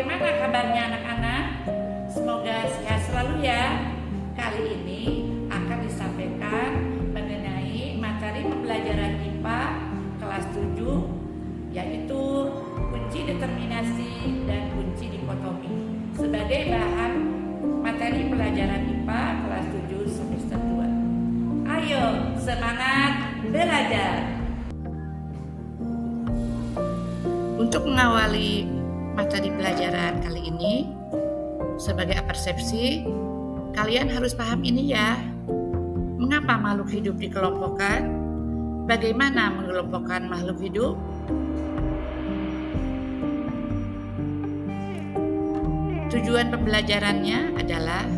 Bagaimana kabarnya anak-anak? Semoga sehat selalu ya. Kali ini akan disampaikan mengenai materi pembelajaran IPA kelas 7, yaitu kunci determinasi dan kunci dikotomi sebagai bahan materi pelajaran IPA kelas 7 semester 2. Ayo semangat belajar. Untuk mengawali materi pelajaran kali ini, sebagai persepsi, kalian harus paham ini ya. Mengapa makhluk hidup dikelompokkan? Bagaimana mengelompokkan makhluk hidup? Tujuan pembelajarannya adalah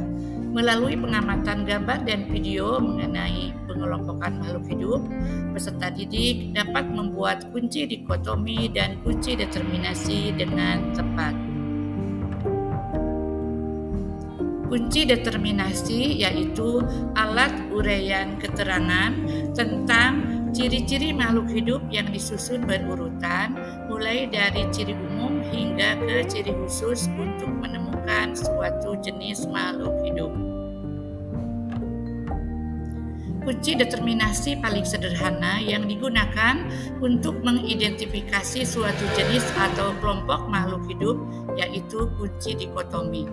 melalui pengamatan gambar dan video mengenai pengelompokan makhluk hidup, peserta didik dapat membuat kunci dikotomi dan kunci determinasi dengan tepat. Kunci determinasi yaitu alat uraian keterangan tentang ciri-ciri makhluk hidup yang disusun berurutan, mulai dari ciri umum hingga ke ciri khusus untuk menemukan suatu jenis makhluk hidup. Kunci determinasi paling sederhana yang digunakan untuk mengidentifikasi suatu jenis atau kelompok makhluk hidup yaitu kunci dikotomi.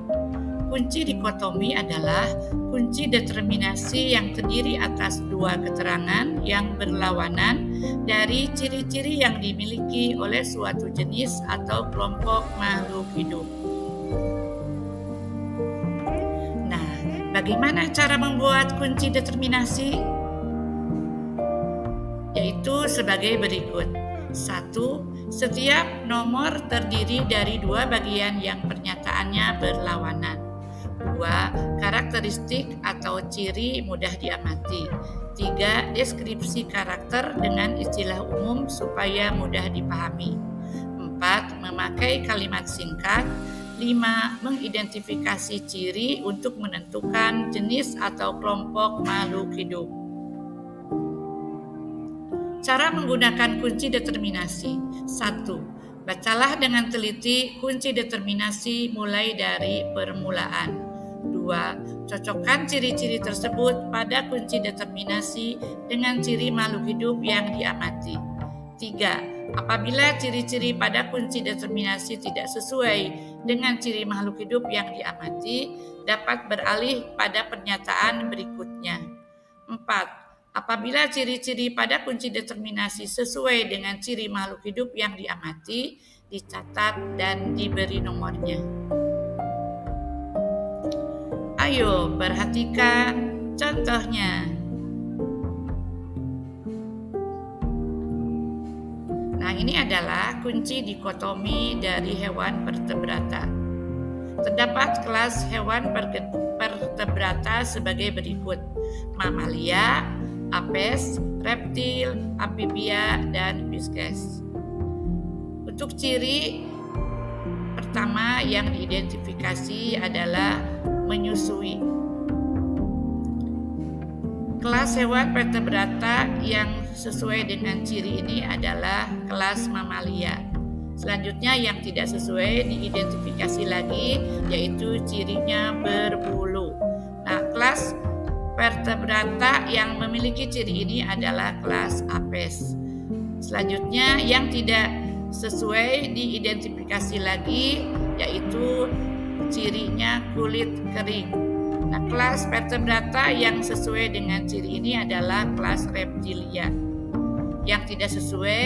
Kunci dikotomi adalah kunci determinasi yang terdiri atas dua keterangan yang berlawanan dari ciri-ciri yang dimiliki oleh suatu jenis atau kelompok makhluk hidup. Nah, bagaimana cara membuat kunci determinasi? Yaitu sebagai berikut. 1. Setiap nomor terdiri dari dua bagian yang pernyataannya berlawanan. 2. Karakteristik atau ciri mudah diamati. 3. Deskripsi karakter dengan istilah umum supaya mudah dipahami. 4. Memakai kalimat singkat. 5. Mengidentifikasi ciri untuk menentukan jenis atau kelompok makhluk hidup. Cara menggunakan kunci determinasi. 1. Bacalah dengan teliti kunci determinasi mulai dari permulaan. 2. Cocokkan ciri-ciri tersebut pada kunci determinasi dengan ciri makhluk hidup yang diamati. 3. Apabila ciri-ciri pada kunci determinasi tidak sesuai dengan ciri makhluk hidup yang diamati, dapat beralih pada pernyataan berikutnya. 4. Apabila ciri-ciri pada kunci determinasi sesuai dengan ciri makhluk hidup yang diamati, dicatat dan diberi nomornya. Ayo perhatikan contohnya. Nah, ini adalah kunci dikotomi dari hewan vertebrata. Terdapat kelas hewan vertebrata sebagai berikut: mamalia, apes, reptil, amfibia, dan fishes. Untuk ciri pertama yang diidentifikasi adalah menyusui. Kelas hewan vertebrata yang sesuai dengan ciri ini adalah kelas mamalia. Selanjutnya yang tidak sesuai diidentifikasi lagi, yaitu cirinya berbulu. Nah, kelas vertebrata yang memiliki ciri ini adalah kelas apes. Selanjutnya yang tidak sesuai diidentifikasi lagi, yaitu cirinya kulit kering. Nah, kelas vertebrata yang sesuai dengan ciri ini adalah kelas reptilia. Yang tidak sesuai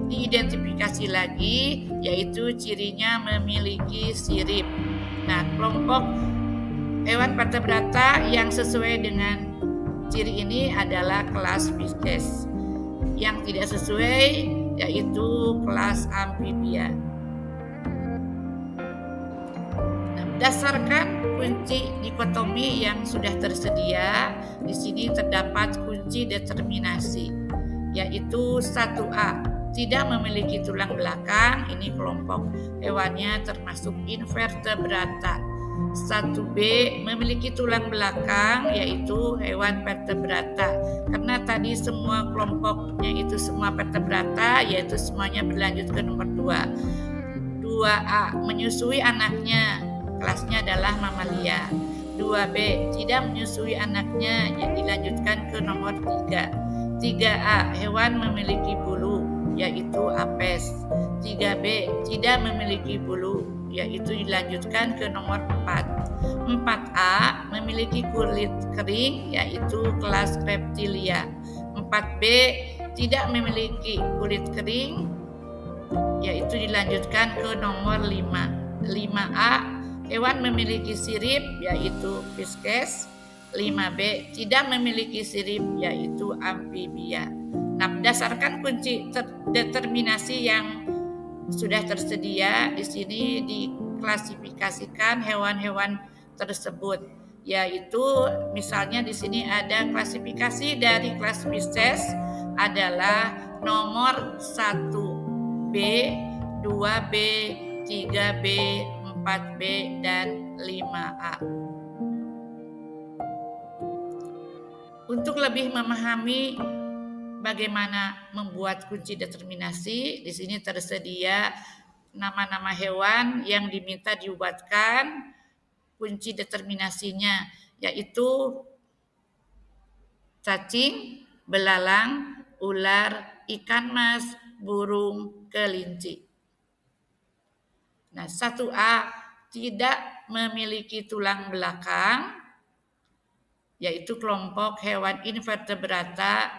diidentifikasi lagi, yaitu cirinya memiliki sirip. Nah, kelompok hewan vertebrata yang sesuai dengan ciri ini adalah kelas fishes. Yang tidak sesuai yaitu kelas amfibia. Berdasarkan kunci dikotomi yang sudah tersedia, di sini terdapat kunci determinasi, yaitu 1A, tidak memiliki tulang belakang, ini kelompok hewannya termasuk invertebrata. 1B, memiliki tulang belakang, yaitu hewan vertebrata. Karena tadi semua kelompoknya itu semua vertebrata, yaitu semuanya berlanjut ke nomor 2. 2A, menyusui anaknya, kelasnya adalah mamalia. 2B, tidak menyusui anaknya, yang dilanjutkan ke nomor 3. 3A, hewan memiliki bulu, yaitu apes. 3B, tidak memiliki bulu, yaitu dilanjutkan ke nomor 4. 4A, memiliki kulit kering, yaitu kelas reptilia. 4B, tidak memiliki kulit kering, yaitu dilanjutkan ke nomor 5. 5A, hewan memiliki sirip, yaitu Pisces. 5B, tidak memiliki sirip, yaitu amfibia. Nah, berdasarkan kunci determinasi yang sudah tersedia di sini diklasifikasikan hewan-hewan tersebut, yaitu misalnya di sini ada klasifikasi dari kelas Pisces adalah nomor 1B, 2B, 3B, 4B, dan 5A. Untuk lebih memahami bagaimana membuat kunci determinasi, di sini tersedia nama-nama hewan yang diminta dibuatkan kunci determinasinya, yaitu cacing, belalang, ular, ikan mas, burung, kelinci. Nah, 1A tidak memiliki tulang belakang, yaitu kelompok hewan invertebrata,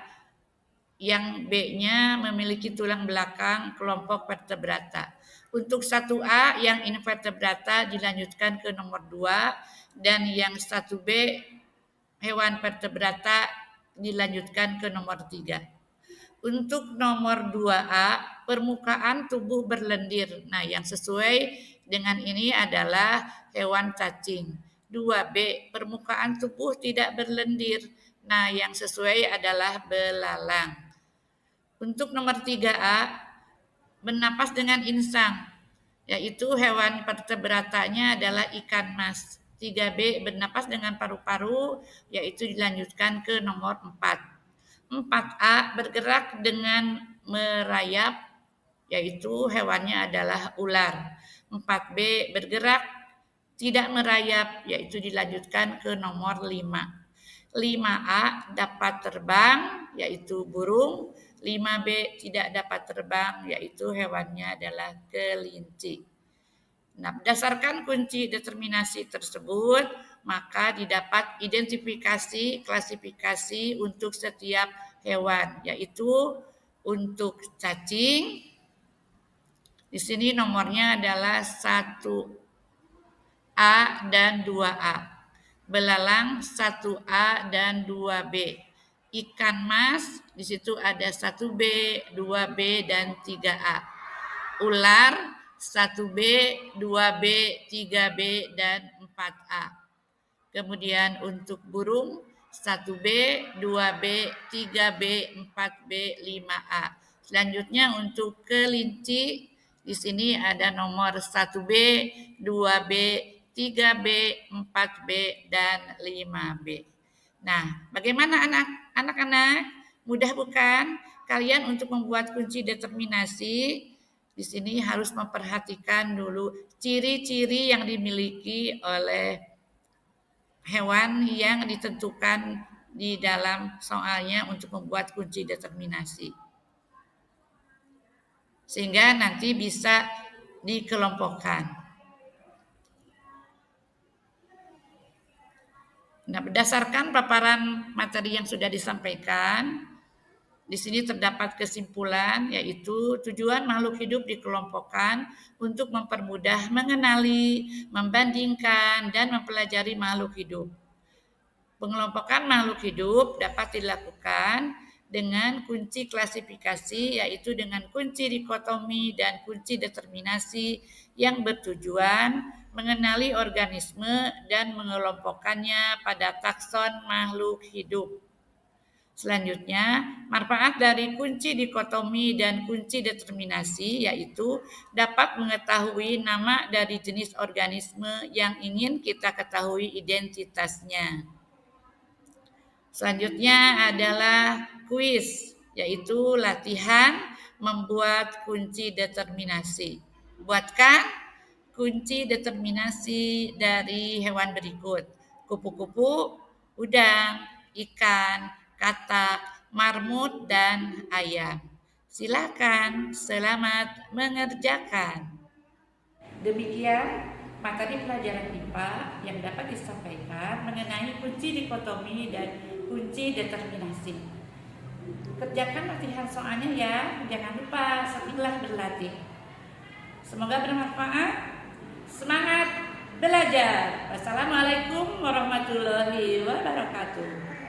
yang B-nya memiliki tulang belakang kelompok vertebrata. Untuk 1A yang invertebrata dilanjutkan ke nomor 2, dan yang 1B hewan vertebrata dilanjutkan ke nomor 3. Untuk nomor 2A, permukaan tubuh berlendir. Nah, yang sesuai dengan ini adalah hewan cacing. 2B, permukaan tubuh tidak berlendir. Nah, yang sesuai adalah belalang. Untuk nomor 3A, bernapas dengan insang, yaitu hewan vertebratanya adalah ikan mas. 3B, bernapas dengan paru-paru, yaitu dilanjutkan ke nomor 4. 4A, bergerak dengan merayap, yaitu hewannya adalah ular. 4B, bergerak tidak merayap, yaitu dilanjutkan ke nomor 5. 5A, dapat terbang, yaitu burung. 5B, tidak dapat terbang, yaitu hewannya adalah kelinci. Nah, berdasarkan kunci determinasi tersebut, maka didapat identifikasi klasifikasi untuk setiap hewan, yaitu untuk cacing, di sini nomornya adalah 1A dan 2A. Belalang 1A dan 2B. Ikan mas di situ ada 1B, 2B, dan 3A. Ular 1B, 2B, 3B, dan 4A. Kemudian untuk burung 1B, 2B, 3B, 4B, 5A. Selanjutnya untuk kelinci di sini ada nomor 1B, 2B, 3B, 4B, dan 5B. Nah, bagaimana anak-anak? Mudah bukan? Kalian untuk membuat kunci determinasi di sini harus memperhatikan dulu ciri-ciri yang dimiliki oleh hewan yang ditentukan di dalam soalnya untuk membuat kunci determinasi. Sehingga nanti bisa dikelompokkan. Nah, berdasarkan paparan materi yang sudah disampaikan, di sini terdapat kesimpulan, yaitu tujuan makhluk hidup dikelompokkan untuk mempermudah mengenali, membandingkan, dan mempelajari makhluk hidup. Pengelompokan makhluk hidup dapat dilakukan dengan kunci klasifikasi, yaitu dengan kunci dikotomi dan kunci determinasi yang bertujuan mengenali organisme dan mengelompokkannya pada takson makhluk hidup. Selanjutnya, manfaat dari kunci dikotomi dan kunci determinasi yaitu dapat mengetahui nama dari jenis organisme yang ingin kita ketahui identitasnya. Selanjutnya adalah kuis, yaitu latihan membuat kunci determinasi. Buatkan kunci determinasi dari hewan berikut: kupu-kupu, udang, ikan, katak, marmut, dan ayam. Silakan, selamat mengerjakan. Demikian materi pelajaran IPA yang dapat disampaikan mengenai kunci dikotomi dan kunci determinasi. Kerjakan latihan soalnya ya, jangan lupa setelah berlatih. Semoga bermanfaat. Semangat belajar. Wassalamualaikum warahmatullahi wabarakatuh.